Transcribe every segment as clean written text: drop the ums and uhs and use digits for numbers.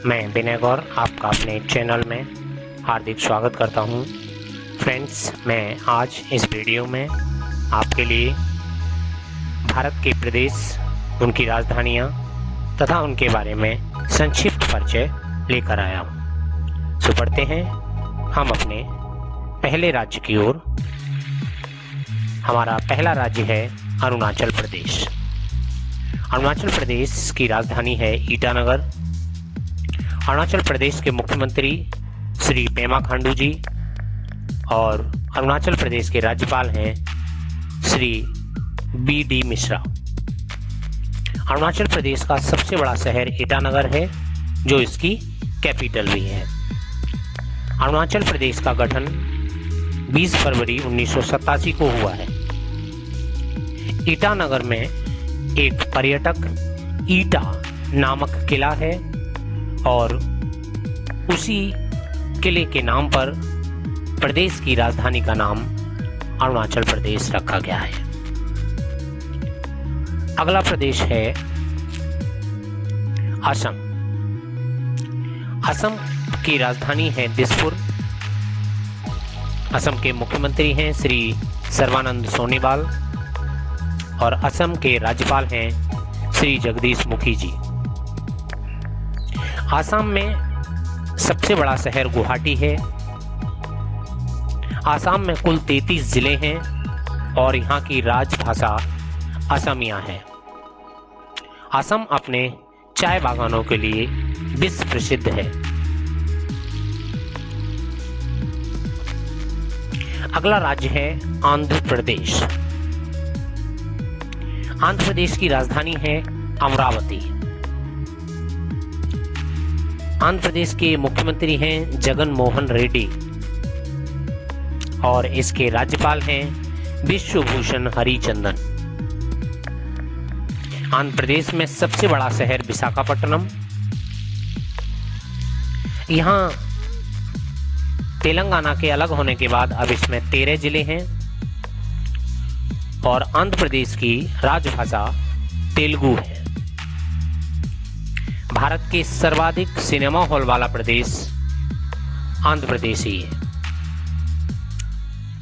मैं विनय गौर आपका अपने चैनल में हार्दिक स्वागत करता हूं। फ्रेंड्स, मैं आज इस वीडियो में आपके लिए भारत के प्रदेश, उनकी राजधानियां तथा उनके बारे में संक्षिप्त परिचय लेकर आया हूं। सो पढ़ते हैं हम अपने पहले राज्य की ओर। हमारा पहला राज्य है अरुणाचल प्रदेश। अरुणाचल प्रदेश की राजधानी है ईटानगर। अरुणाचल प्रदेश के मुख्यमंत्री श्री पेमा खांडू जी और अरुणाचल प्रदेश के राज्यपाल हैं श्री बी.डी. मिश्रा। अरुणाचल प्रदेश का सबसे बड़ा शहर ईटानगर है, जो इसकी कैपिटल भी है। अरुणाचल प्रदेश का गठन 20 फरवरी 1987 को हुआ है। ईटानगर में एक पर्यटक ईटा नामक किला है और उसी किले के नाम पर प्रदेश की राजधानी का नाम अरुणाचल प्रदेश रखा गया है। अगला प्रदेश है असम। असम की राजधानी है दिसपुर। असम के मुख्यमंत्री हैं श्री सर्बानंद सोनोवाल और असम के राज्यपाल हैं श्री जगदीश मुखी जी। आसाम में सबसे बड़ा शहर गुवाहाटी है। आसाम में कुल 33 जिले हैं और यहाँ की राजभाषा असमिया है। असम अपने चाय बागानों के लिए विश्व प्रसिद्ध है। अगला राज्य है आंध्र प्रदेश। आंध्र प्रदेश की राजधानी है अमरावती। आंध्र प्रदेश के मुख्यमंत्री हैं जगन मोहन रेड्डी और इसके राज्यपाल हैं विश्वभूषण हरिचंदन। आंध्र प्रदेश में सबसे बड़ा शहर विशाखापट्टनम। यहाँ तेलंगाना के अलग होने के बाद अब इसमें 13 जिले हैं और आंध्र प्रदेश की राजभाषा तेलुगु है। भारत के सर्वाधिक सिनेमा हॉल वाला प्रदेश आंध्र प्रदेश ही है।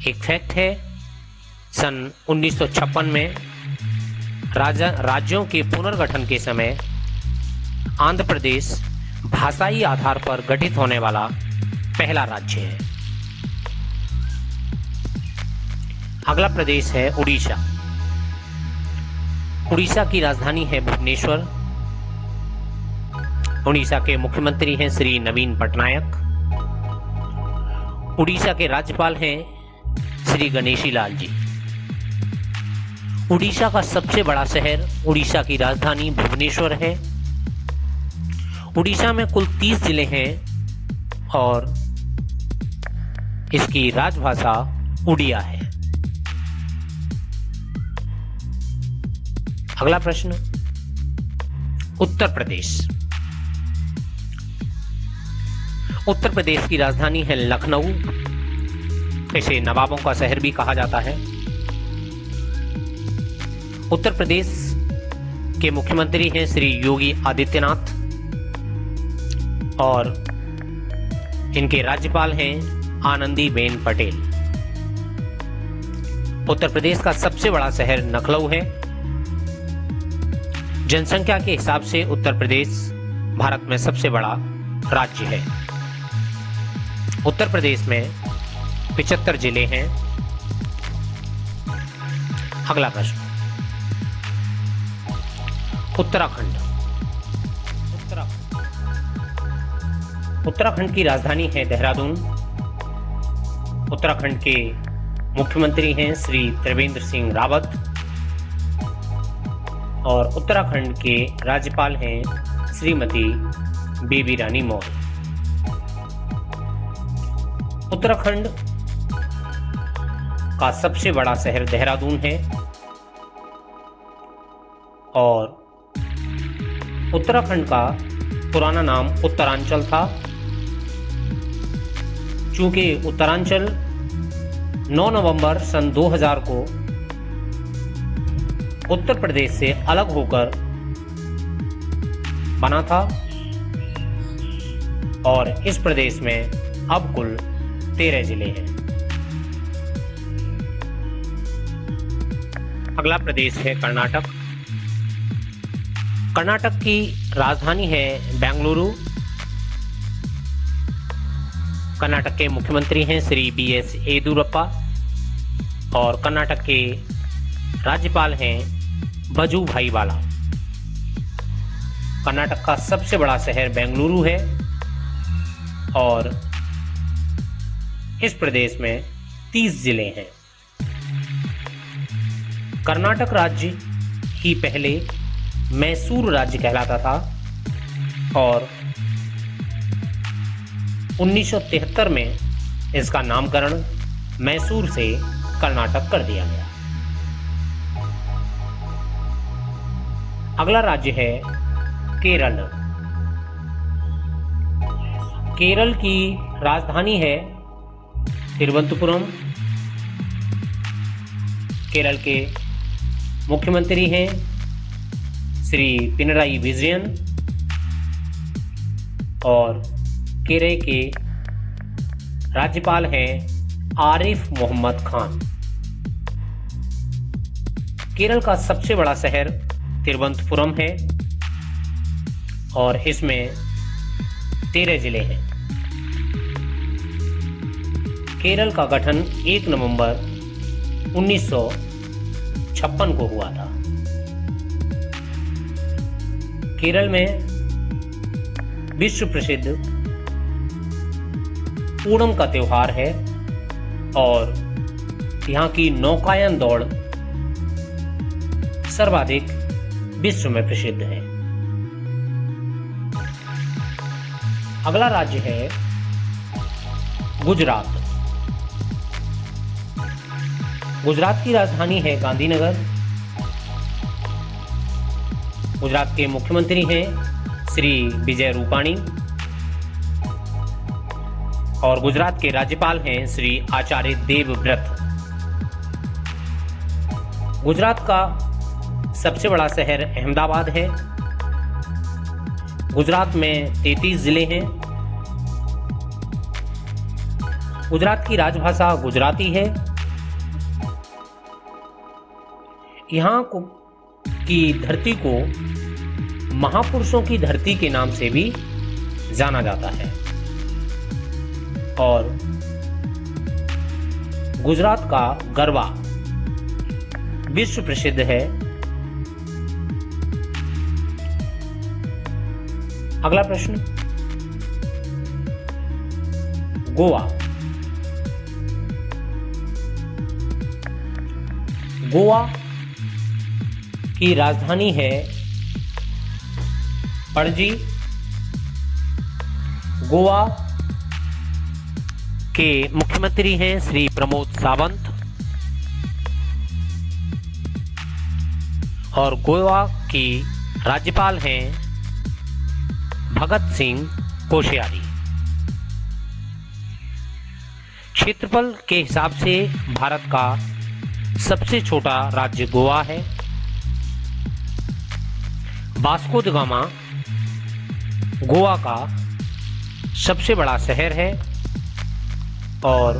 एक फैक्ट है, सन 1956 में राज्यों के पुनर्गठन के समय आंध्र प्रदेश भाषाई आधार पर गठित होने वाला पहला राज्य है। अगला प्रदेश है उड़ीसा। उड़ीसा की राजधानी है भुवनेश्वर। उड़ीसा के मुख्यमंत्री हैं श्री नवीन पटनायक। उड़ीसा के राज्यपाल हैं श्री गणेशी लाल जी। उड़ीसा का सबसे बड़ा शहर उड़ीसा की राजधानी भुवनेश्वर है। उड़ीसा में कुल 30 जिले हैं और इसकी राजभाषा उड़िया है। अगला प्रश्न, उत्तर प्रदेश। उत्तर प्रदेश की राजधानी है लखनऊ। इसे नवाबों का शहर भी कहा जाता है। उत्तर प्रदेश के मुख्यमंत्री हैं श्री योगी आदित्यनाथ और इनके राज्यपाल हैं आनंदीबेन पटेल। उत्तर प्रदेश का सबसे बड़ा शहर लखनऊ है। जनसंख्या के हिसाब से उत्तर प्रदेश भारत में सबसे बड़ा राज्य है। उत्तर प्रदेश में 75 जिले हैं। अगला प्रश्न, उत्तराखंड। उत्तराखंड की राजधानी है देहरादून। उत्तराखंड के मुख्यमंत्री हैं श्री त्रिवेंद्र सिंह रावत और उत्तराखंड के राज्यपाल हैं श्रीमती बेबी रानी मौर्य। उत्तराखंड का सबसे बड़ा शहर देहरादून है और उत्तराखंड का पुराना नाम उत्तरांचल था। चूंकि उत्तरांचल 9 नवंबर सन 2000 को उत्तर प्रदेश से अलग होकर बना था, और इस प्रदेश में अब कुल 13 जिले हैं। अगला प्रदेश है कर्नाटक। कर्नाटक की राजधानी है बेंगलुरु। कर्नाटक के मुख्यमंत्री हैं श्री BS येदियुरप्पा और कर्नाटक के राज्यपाल हैं वजुभाई वाला। कर्नाटक का सबसे बड़ा शहर बेंगलुरु है और इस प्रदेश में 30 जिले हैं। कर्नाटक राज्य ही पहले मैसूर राज्य कहलाता था और 1973 में इसका नामकरण मैसूर से कर्नाटक कर दिया गया। अगला राज्य है केरल। केरल की राजधानी है तिरुवनंतपुरम। केरल के मुख्यमंत्री हैं श्री पिनराई विजयन और केरल के राज्यपाल हैं आरिफ मोहम्मद खान। केरल का सबसे बड़ा शहर तिरुवनंतपुरम है और इसमें 13 जिले हैं। केरल का गठन 1 नवंबर 1956 को हुआ था। केरल में विश्व प्रसिद्ध ओणम का त्योहार है और यहाँ की नौकायन दौड़ सर्वाधिक विश्व में प्रसिद्ध है। अगला राज्य है गुजरात। गुजरात की राजधानी है गांधीनगर। गुजरात के मुख्यमंत्री हैं श्री विजय रूपाणी और गुजरात के राज्यपाल हैं श्री आचार्य देवव्रत। गुजरात का सबसे बड़ा शहर अहमदाबाद है। गुजरात में 33 जिले हैं। गुजरात की राजभाषा गुजराती है। यहाँ की धरती को महापुरुषों की धरती के नाम से भी जाना जाता है और गुजरात का गरबा विश्व प्रसिद्ध है। अगला प्रश्न, गोवा। गोवा की राजधानी है पणजी। गोवा के मुख्यमंत्री हैं श्री प्रमोद सावंत और गोवा की राज्यपाल हैं भगत सिंह कोश्यारी। क्षेत्रफल के हिसाब से भारत का सबसे छोटा राज्य गोवा है। वास्को द गामा गोवा का सबसे बड़ा शहर है और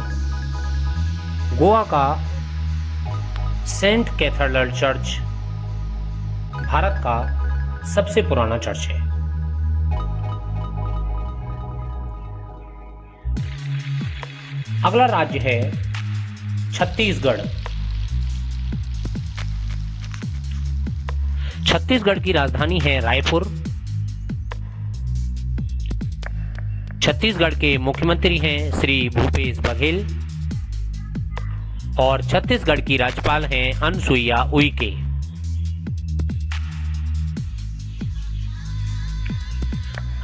गोवा का सेंट कैथेड्रल चर्च भारत का सबसे पुराना चर्च है। अगला राज्य है छत्तीसगढ़। छत्तीसगढ़ की राजधानी है रायपुर। छत्तीसगढ़ के मुख्यमंत्री हैं श्री भूपेश बघेल और छत्तीसगढ़ की राज्यपाल हैं अनसुईया उइके।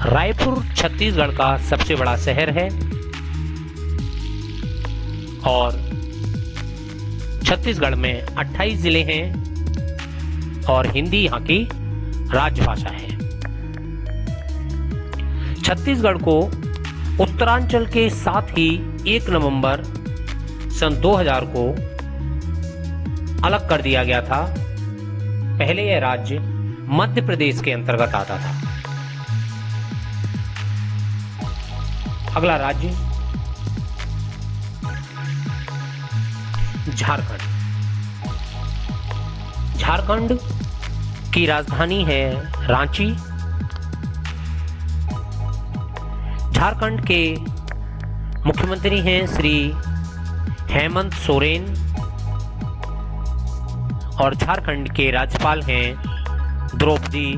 रायपुर छत्तीसगढ़ का सबसे बड़ा शहर है और छत्तीसगढ़ में 28 जिले हैं और हिंदी यहाँ की राजभाषा है। छत्तीसगढ़ को उत्तरांचल के साथ ही 1 नवंबर सन 2000 को अलग कर दिया गया था। पहले यह राज्य मध्य प्रदेश के अंतर्गत आता था। अगला राज्य झारखंड। झारखंड की राजधानी है रांची। झारखंड के मुख्यमंत्री हैं श्री हेमंत सोरेन और झारखंड के राज्यपाल हैं द्रौपदी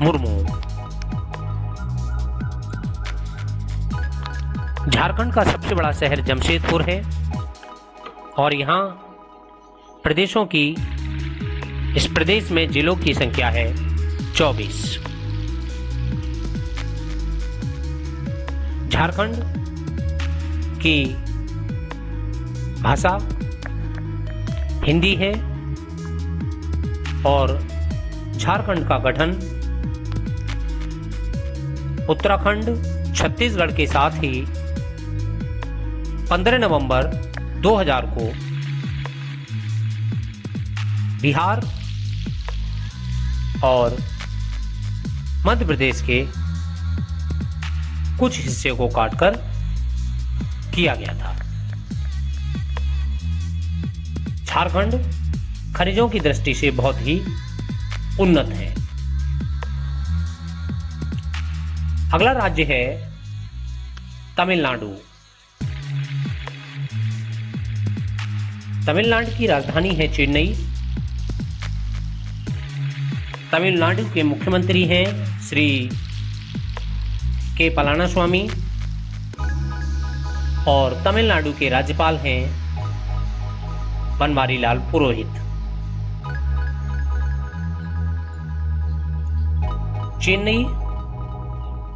मुर्मू। झारखंड का सबसे बड़ा शहर जमशेदपुर है और यहाँ इस प्रदेश में जिलों की संख्या है 24। झारखंड की भाषा हिंदी है और झारखंड का गठन उत्तराखंड छत्तीसगढ़ के साथ ही 15 नवंबर 2000 को बिहार और मध्य प्रदेश के कुछ हिस्से को काटकर किया गया था। झारखंड खनिजों की दृष्टि से बहुत ही उन्नत है। अगला राज्य है तमिलनाडु। तमिलनाडु की राजधानी है चेन्नई। तमिलनाडु के मुख्यमंत्री हैं श्री के पलानीस्वामी और तमिलनाडु के राज्यपाल हैं बनवारीलाल पुरोहित। चेन्नई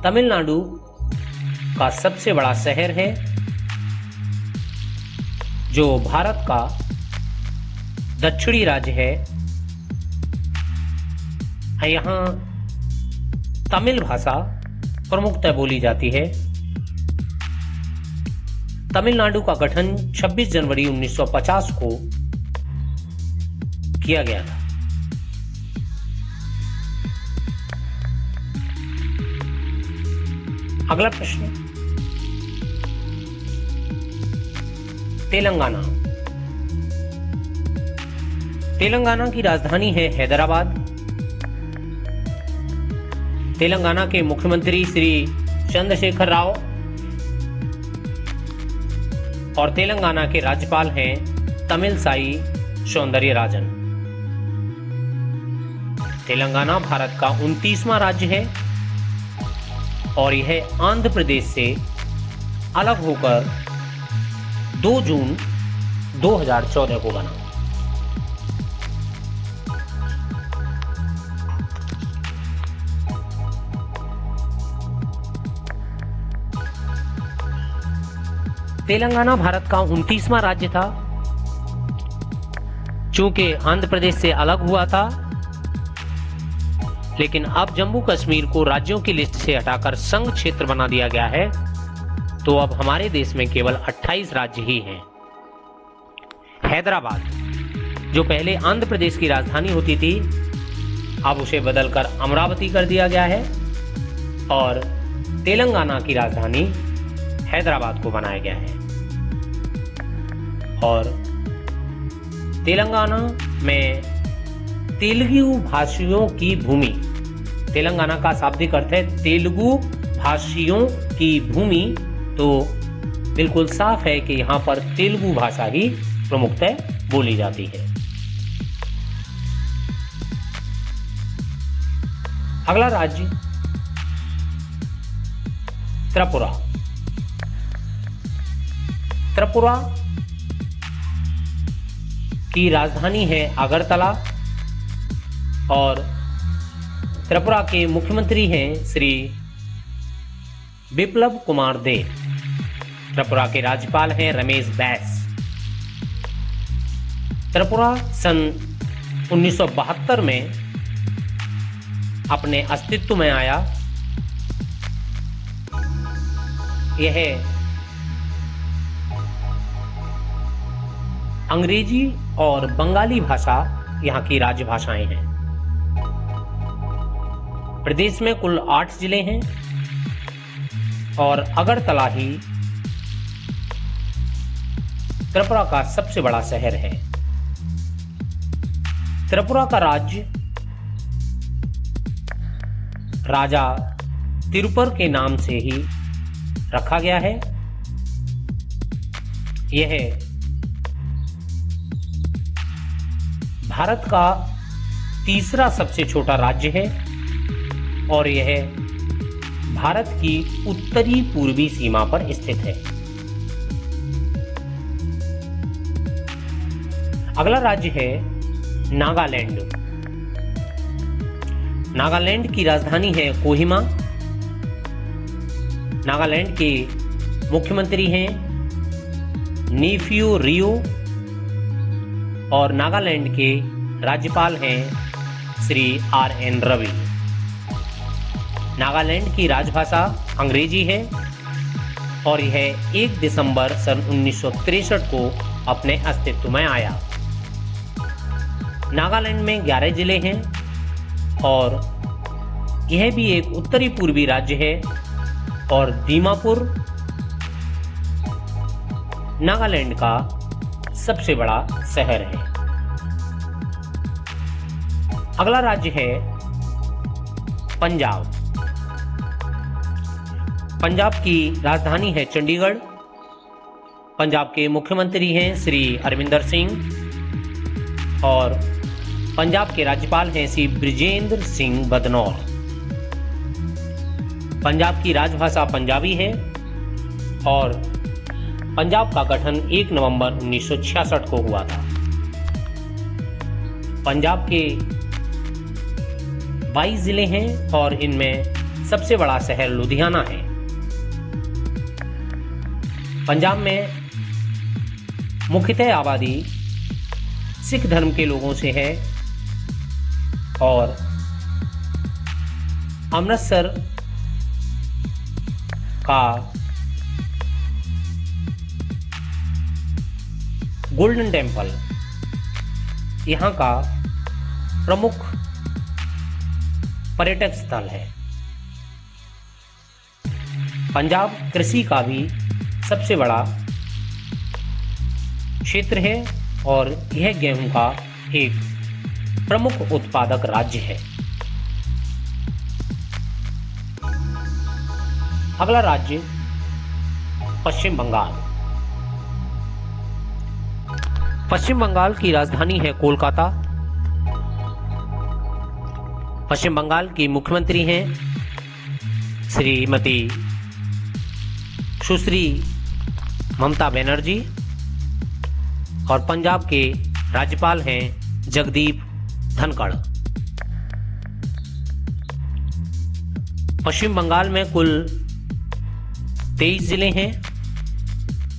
तमिलनाडु का सबसे बड़ा शहर है जो भारत का दक्षिणी राज्य है। यहाँ तमिल भाषा प्रमुखतः बोली जाती है। तमिलनाडु का गठन 26 जनवरी 1950 को किया गया था। अगला प्रश्न तेलंगाना। तेलंगाना की राजधानी है हैदराबाद। तेलंगाना के मुख्यमंत्री श्री चंद्रशेखर राव और तेलंगाना के राज्यपाल हैं तमिलसाई सौंदरराजन। तेलंगाना भारत का 29वां राज्य है और यह आंध्र प्रदेश से अलग होकर 2 जून 2014 को बना। तेलंगाना भारत का 29वां राज्य था। चूंकि आंध्र प्रदेश से अलग हुआ था, लेकिन अब जम्मू कश्मीर को राज्यों की लिस्ट से हटाकर संघ क्षेत्र बना दिया गया है, तो अब हमारे देश में केवल 28 राज्य ही हैं। हैदराबाद जो पहले आंध्र प्रदेश की राजधानी होती थी, अब उसे बदलकर अमरावती कर दिया गया है और तेलंगाना की राजधानी हैदराबाद को बनाया गया है। और तेलंगाना में तेलुगु भाषियों की भूमि, तेलंगाना का शाब्दिक अर्थ है तेलुगु भाषियों की भूमि, तो बिल्कुल साफ है कि यहाँ पर तेलुगु भाषा ही प्रमुखतः बोली जाती है। अगला राज्य त्रिपुरा। त्रिपुरा की राजधानी है अगरतला और त्रिपुरा के मुख्यमंत्री हैं श्री बिप्लब कुमार देव। त्रिपुरा के राज्यपाल हैं रमेश बैस। त्रिपुरा सन 1972 में अपने अस्तित्व में आया। यह अंग्रेजी और बंगाली भाषा यहाँ की राज्य भाषाएं हैं। प्रदेश में कुल 8 जिले हैं और अगरतला ही त्रिपुरा का सबसे बड़ा शहर है। त्रिपुरा का राज्य राजा तिरुपर के नाम से ही रखा गया है। यह भारत का तीसरा सबसे छोटा राज्य है और यह भारत की उत्तरी पूर्वी सीमा पर स्थित है। अगला राज्य है नागालैंड। नागालैंड की राजधानी है कोहिमा। नागालैंड के मुख्यमंत्री हैं नेफ्यू रियो और नागालैंड के राज्यपाल हैं श्री RN रवि। नागालैंड की राजभाषा अंग्रेजी है और यह 1 दिसंबर सन 1963 को अपने अस्तित्व में आया। नागालैंड में 11 जिले हैं और यह भी एक उत्तरी पूर्वी राज्य है और दीमापुर नागालैंड का सबसे बड़ा शहर है। अगला राज्य है पंजाब। पंजाब की राजधानी है चंडीगढ़। पंजाब के मुख्यमंत्री हैं श्री अरविंदर सिंह और पंजाब के राज्यपाल हैं श्री बृजेंद्र सिंह बदनौर। पंजाब की राजभाषा पंजाबी है और पंजाब का गठन 1 नवंबर 1966 को हुआ था। पंजाब के 22 जिले हैं और इनमें सबसे बड़ा शहर लुधियाना है। पंजाब में मुख्यतः आबादी सिख धर्म के लोगों से है और अमृतसर का गोल्डन टेम्पल यहाँ का प्रमुख पर्यटक स्थल है। पंजाब कृषि का भी सबसे बड़ा क्षेत्र है और यह गेहूं का एक प्रमुख उत्पादक राज्य है। अगला राज्य पश्चिम बंगाल। पश्चिम बंगाल की राजधानी है कोलकाता। पश्चिम बंगाल की मुख्यमंत्री हैं श्रीमती सुश्री ममता बनर्जी और पंजाब के राज्यपाल हैं जगदीप धनखड़। पश्चिम बंगाल में कुल 23 जिले हैं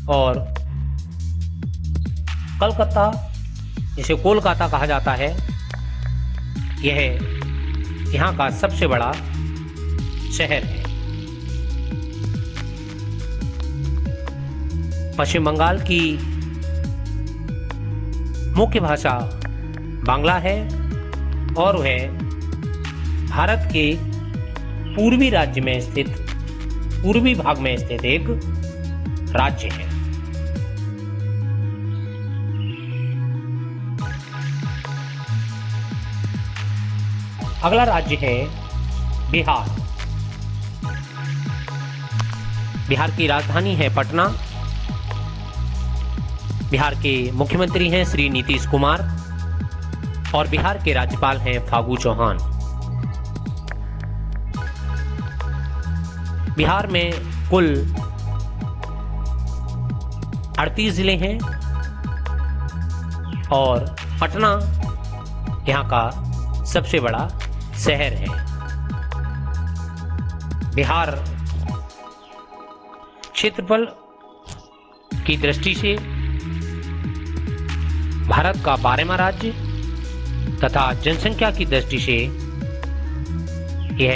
और कलकत्ता, जिसे कोलकाता कहा जाता है, यह यहाँ का सबसे बड़ा शहर है। पश्चिम बंगाल की मुख्य भाषा बांग्ला है और वह भारत के पूर्वी राज्य में स्थित पूर्वी भाग में स्थित एक राज्य है। अगला राज्य है बिहार। बिहार की राजधानी है पटना। बिहार के मुख्यमंत्री हैं श्री नीतीश कुमार और बिहार के राज्यपाल हैं फागू चौहान। बिहार में कुल 38 जिले हैं और पटना यहाँ का सबसे बड़ा शहर है। बिहार क्षेत्रफल की दृष्टि से भारत का 12वां राज्य तथा जनसंख्या की दृष्टि से यह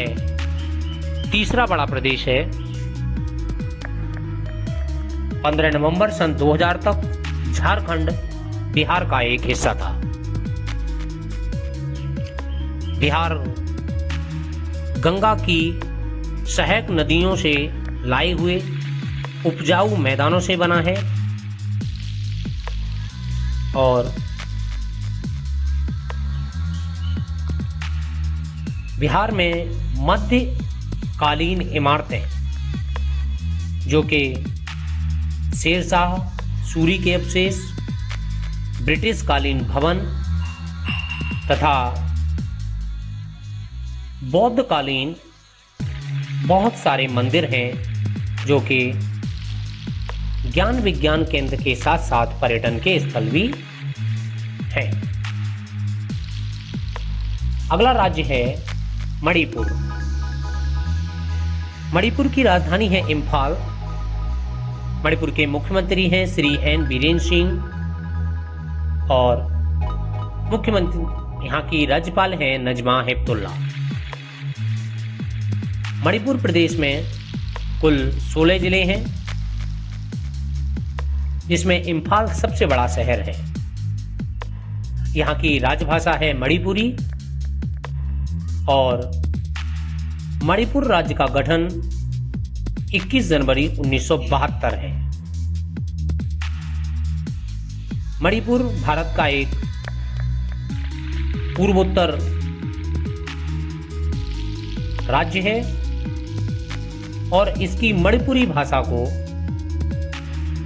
तीसरा बड़ा प्रदेश है। 15 नवंबर सन 2000 तक झारखंड बिहार का एक हिस्सा था। बिहार गंगा की सहायक नदियों से लाए हुए उपजाऊ मैदानों से बना है और बिहार में मध्यकालीन इमारतें जो कि शेरशाह सूरी के अवशेष, ब्रिटिश कालीन भवन तथा बौद्ध कालीन बहुत सारे मंदिर हैं जो कि ज्ञान विज्ञान केंद्र के साथ साथ पर्यटन के स्थल भी हैं। अगला राज्य है मणिपुर। मणिपुर की राजधानी है इम्फाल। मणिपुर के मुख्यमंत्री हैं श्री एन बीरेन सिंह और मुख्यमंत्री यहाँ की राज्यपाल हैं नजमा हेपतुल्ला। मणिपुर प्रदेश में कुल 16 जिले हैं जिसमें इम्फाल सबसे बड़ा शहर है। यहाँ की राजभाषा है मणिपुरी और मणिपुर राज्य का गठन 21 जनवरी 1972 है। मणिपुर भारत का एक पूर्वोत्तर राज्य है और इसकी मणिपुरी भाषा को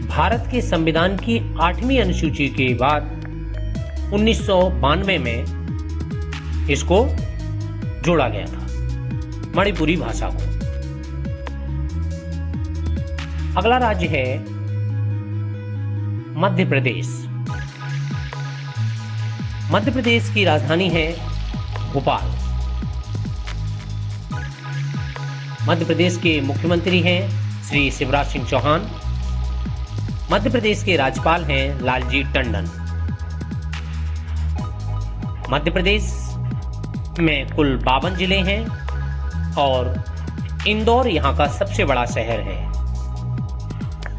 भारत के संविधान की 8वीं अनुसूची के बाद 1992 में इसको जोड़ा गया था, मणिपुरी भाषा को। अगला राज्य है मध्य प्रदेश। मध्य प्रदेश की राजधानी है भोपाल। मध्य प्रदेश के मुख्यमंत्री हैं श्री शिवराज सिंह चौहान। मध्य प्रदेश के राज्यपाल हैं लालजी टंडन। मध्य प्रदेश में कुल 52 जिले हैं और इंदौर यहाँ का सबसे बड़ा शहर है।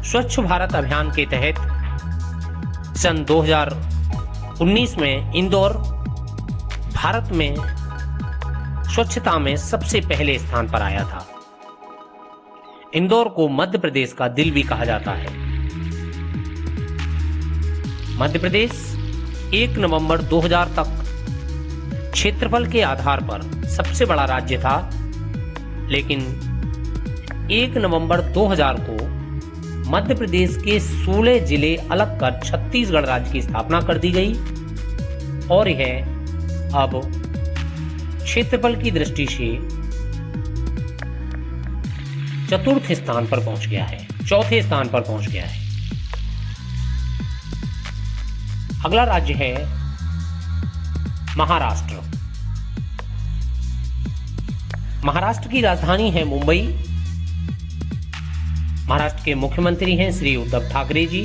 स्वच्छ भारत अभियान के तहत सन 2019 में इंदौर भारत में स्वच्छता में सबसे पहले स्थान पर आया था। इंदौर को मध्य प्रदेश का दिल भी कहा जाता है। मध्य प्रदेश 1 नवंबर 2000 तक क्षेत्रफल के आधार पर सबसे बड़ा राज्य था, लेकिन 1 नवंबर 2000 को मध्य प्रदेश के 16 जिले अलग कर छत्तीसगढ़ राज्य की स्थापना कर दी गई और यह अब क्षेत्रफल की दृष्टि से चतुर्थ स्थान पर पहुंच गया है, चौथे स्थान पर पहुंच गया है। अगला राज्य है महाराष्ट्र। महाराष्ट्र की राजधानी है मुंबई। महाराष्ट्र के मुख्यमंत्री हैं श्री उद्धव ठाकरे जी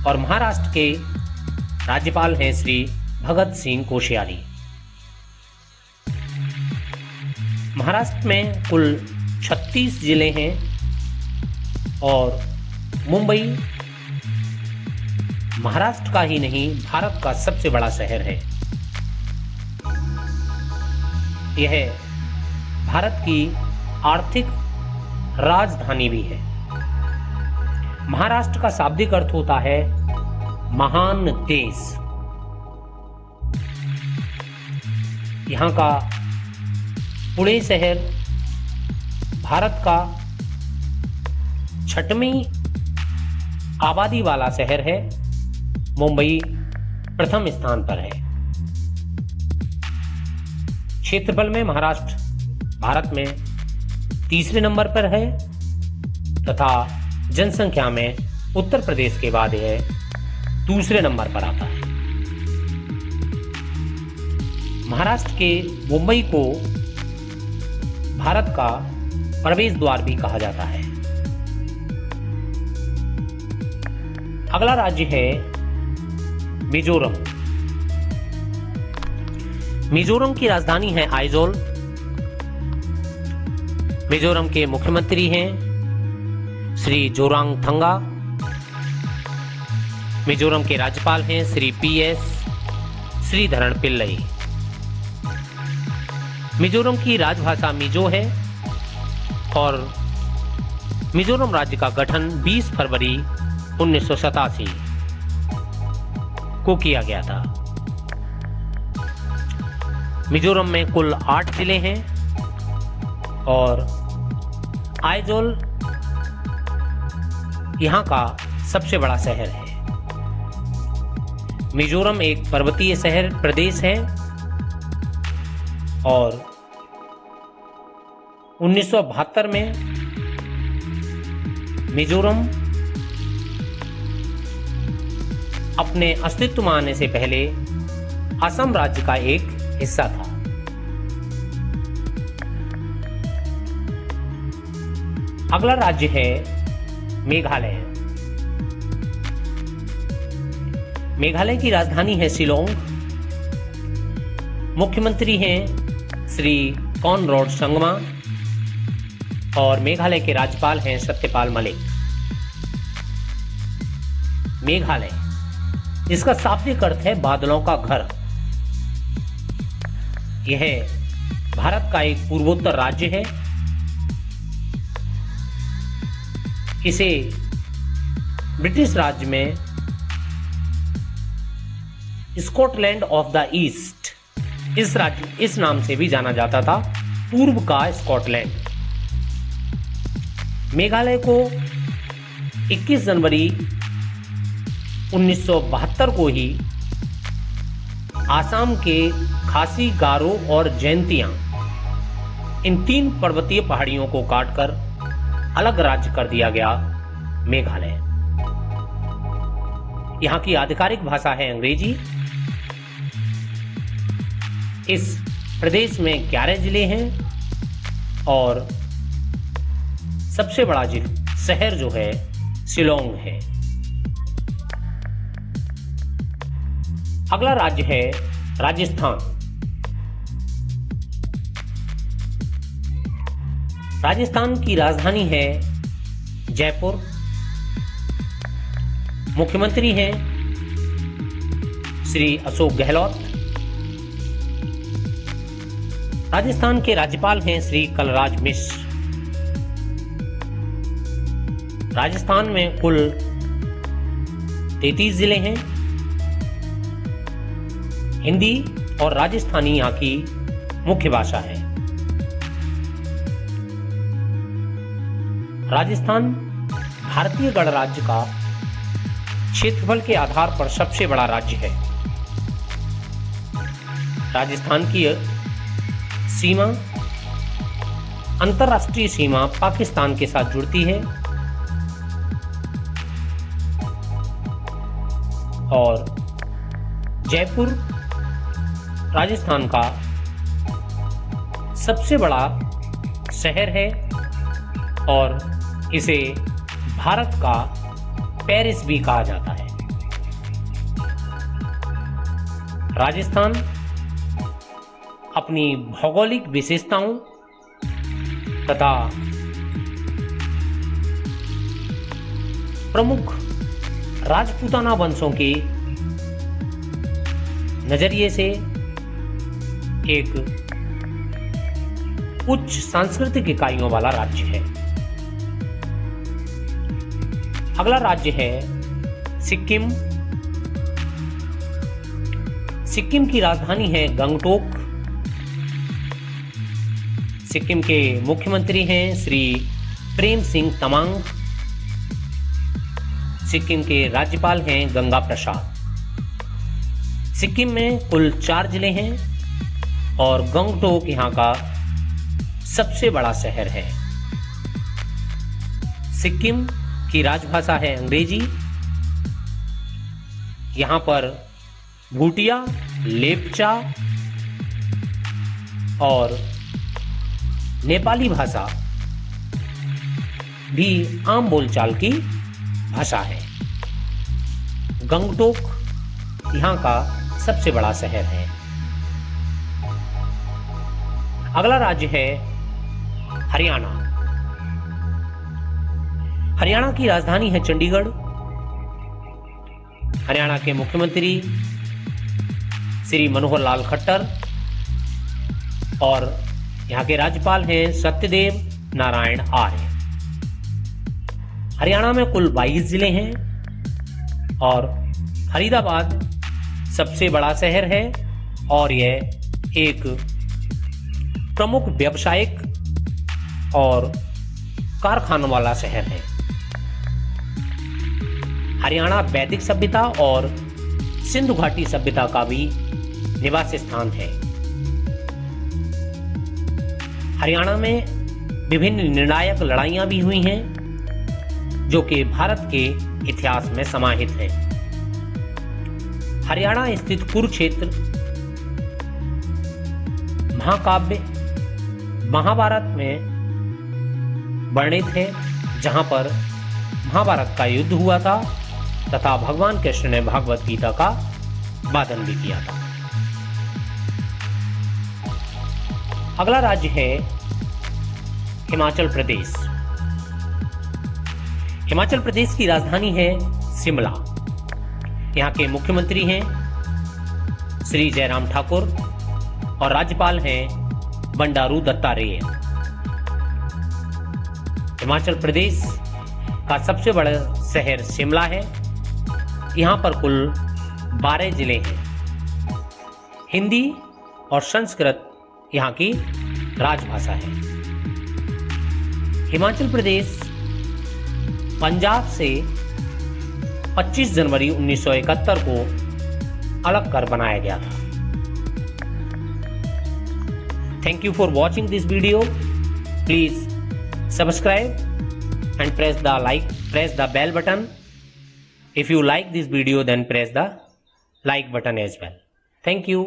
और महाराष्ट्र के राज्यपाल हैं श्री भगत सिंह कोश्यारी। महाराष्ट्र में कुल 36 जिले हैं और मुंबई महाराष्ट्र का ही नहीं भारत का सबसे बड़ा शहर है। यह भारत की आर्थिक राजधानी भी है। महाराष्ट्र का शाब्दिक अर्थ होता है महान देश। यहाँ का पुणे शहर भारत का 6वीं आबादी वाला शहर है। मुंबई प्रथम स्थान पर है। क्षेत्रफल में महाराष्ट्र भारत में तीसरे नंबर पर है तथा जनसंख्या में उत्तर प्रदेश के बाद यह दूसरे नंबर पर आता है। महाराष्ट्र के मुंबई को भारत का प्रवेश द्वार भी कहा जाता है। अगला राज्य है मिजोरम। मिजोरम की राजधानी है आइजोल। मिजोरम के मुख्यमंत्री हैं श्री जोरामथंगा। मिजोरम के राज्यपाल हैं श्री PS श्रीधरन पिल्लई। मिजोरम की राजभाषा मिजो है और मिजोरम राज्य का गठन 20 फरवरी 1987 को किया गया था। मिजोरम में कुल 8 जिले हैं और आइजोल यहाँ का सबसे बड़ा शहर है। मिजोरम एक पर्वतीय शहर प्रदेश है और 1972 में मिजोरम अपने अस्तित्व में आने से पहले असम राज्य का एक हिस्सा था। अगला राज्य है मेघालय। मेघालय की राजधानी है शिलोंग। मुख्यमंत्री हैं श्री कॉनराड संगमा और मेघालय के राज्यपाल हैं सत्यपाल मलिक। मेघालय, इसका शाब्दिक अर्थ है बादलों का घर। यह भारत का एक पूर्वोत्तर राज्य है। इसे ब्रिटिश राज्य में स्कॉटलैंड ऑफ द ईस्ट इस नाम से भी जाना जाता था, पूर्व का स्कॉटलैंड। मेघालय को 21 जनवरी 1972 को ही आसाम के खासी, गारो और जैंतिया, इन 3 पर्वतीय पहाड़ियों को काटकर अलग राज्य कर दिया गया मेघालय। यहां की आधिकारिक भाषा है अंग्रेजी। इस प्रदेश में 11 जिले हैं और सबसे बड़ा शहर जो है शिलोंग है। अगला राज्य है राजस्थान। राजस्थान की राजधानी है जयपुर। मुख्यमंत्री हैं श्री अशोक गहलोत। राजस्थान के राज्यपाल हैं श्री कलराज मिश्र। राजस्थान में कुल 33 जिले हैं। हिंदी और राजस्थानी यहाँ की मुख्य भाषा है। राजस्थान भारतीय गणराज्य का क्षेत्रफल के आधार पर सबसे बड़ा राज्य है। राजस्थान की सीमा, अंतर्राष्ट्रीय सीमा पाकिस्तान के साथ जुड़ती है और जयपुर राजस्थान का सबसे बड़ा शहर है और इसे भारत का पेरिस भी कहा जाता है। राजस्थान अपनी भौगोलिक विशेषताओं तथा प्रमुख राजपूताना वंशों के नजरिए से एक उच्च सांस्कृतिक इकाइयों वाला राज्य है। अगला राज्य है सिक्किम। सिक्किम की राजधानी है गंगटोक। सिक्किम के मुख्यमंत्री हैं श्री प्रेम सिंह तमांग। सिक्किम के राज्यपाल हैं गंगा प्रसाद। सिक्किम में कुल 4 जिले हैं और गंगटोक यहाँ का सबसे बड़ा शहर है। सिक्किम की राजभाषा है अंग्रेजी। यहाँ पर भूटिया, लेपचा और नेपाली भाषा भी आम बोलचाल की भाषा है। गंगटोक यहाँ का सबसे बड़ा शहर है। अगला राज्य है हरियाणा। हरियाणा की राजधानी है चंडीगढ़। हरियाणा के मुख्यमंत्री श्री मनोहर लाल खट्टर और यहाँ के राज्यपाल हैं सत्यदेव नारायण आर्य। हरियाणा में कुल 22 जिले हैं और फरीदाबाद सबसे बड़ा शहर है और यह एक प्रमुख व्यावसायिक और कारखानों वाला शहर है। हरियाणा वैदिक सभ्यता और सिंधु घाटी सभ्यता का भी निवास स्थान है। हरियाणा में विभिन्न निर्णायक लड़ाइयां भी हुई हैं जो कि भारत के इतिहास में समाहित है। हरियाणा स्थित कुरुक्षेत्र महाकाव्य महाभारत में वर्णित है, जहां पर महाभारत का युद्ध हुआ था तथा भगवान कृष्ण ने भागवत गीता का वादन भी किया था। अगला राज्य है हिमाचल प्रदेश। हिमाचल प्रदेश की राजधानी है शिमला। यहाँ के मुख्यमंत्री हैं श्री जयराम ठाकुर और राज्यपाल हैं बंडारू दत्तात्रेय। हिमाचल प्रदेश का सबसे बड़ा शहर शिमला है। यहाँ पर कुल 12 जिले हैं। हिंदी और संस्कृत यहाँ की राजभाषा है। हिमाचल प्रदेश पंजाब से 25 जनवरी 1971 को अलग कर बनाया गया था। Thank you for watching this video. Please subscribe and press the bell button. If you like this video, then press the like button as well. Thank you.